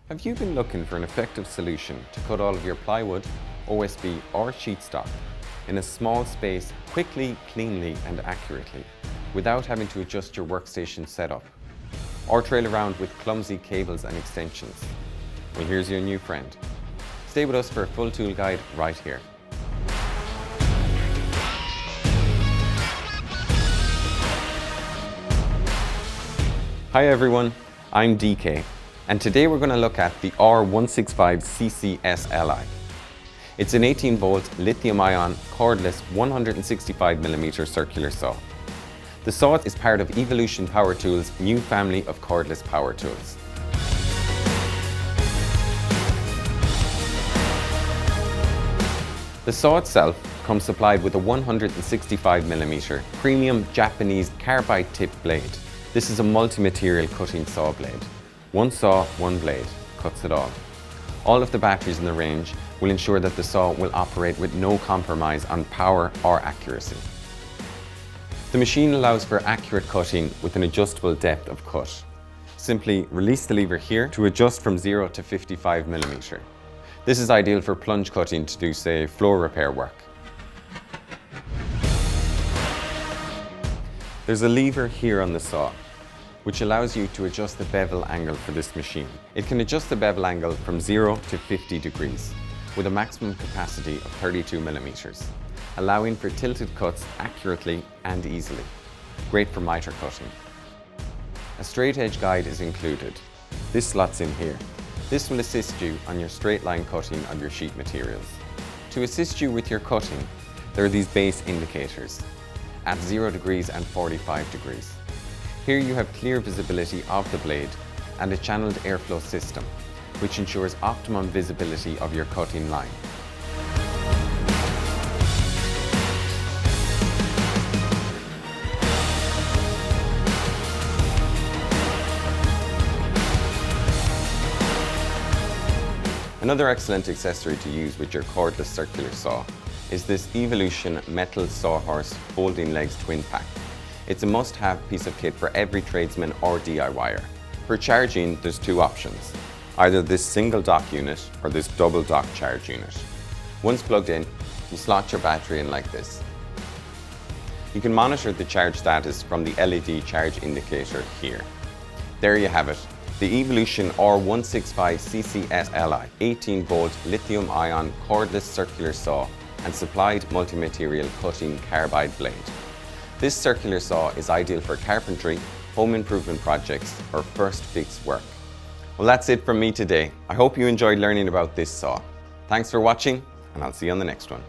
Have you been looking for an effective solution to cut all of your plywood, OSB or sheet stock in a small space quickly, cleanly and accurately without having to adjust your workstation setup or trail around with clumsy cables and extensions? Well, here's your new friend. Stay with us for a full tool guide right here. Hi everyone, I'm DK. And today we're going to look at the R165CCS-Li. It's an 18-volt lithium-ion cordless 165mm circular saw. The saw is part of Evolution Power Tools' new family of cordless power tools. The saw itself comes supplied with a 165mm premium Japanese carbide tip blade. This is a multi-material cutting saw blade. One saw, one blade, cuts it all. All of the batteries in the range will ensure that the saw will operate with no compromise on power or accuracy. The machine allows for accurate cutting with an adjustable depth of cut. Simply release the lever here to adjust from 0 to 55mm. This is ideal for plunge cutting to do, say, floor repair work. There's a lever here on the saw, which allows you to adjust the bevel angle for this machine. It can adjust the bevel angle from 0 to 50 degrees with a maximum capacity of 32mm, allowing for tilted cuts accurately and easily. Great for miter cutting. A straight edge guide is included. This slots in here. This will assist you on your straight line cutting of your sheet materials. To assist you with your cutting, there are these base indicators at 0 degrees and 45 degrees. Here you have clear visibility of the blade and a channeled airflow system, which ensures optimum visibility of your cutting line. Another excellent accessory to use with your cordless circular saw is this Evolution metal sawhorse folding legs twin pack. It's a must-have piece of kit for every tradesman or DIYer. For charging, there's two options. Either this single dock unit or this double dock charge unit. Once plugged in, you slot your battery in like this. You can monitor the charge status from the LED charge indicator here. There you have it, the Evolution R165CCS-Li 18-volt lithium-ion cordless circular saw and supplied multi-material cutting carbide blade. This circular saw is ideal for carpentry, home improvement projects, or first fix work. Well, that's it from me today. I hope you enjoyed learning about this saw. Thanks for watching, and I'll see you on the next one.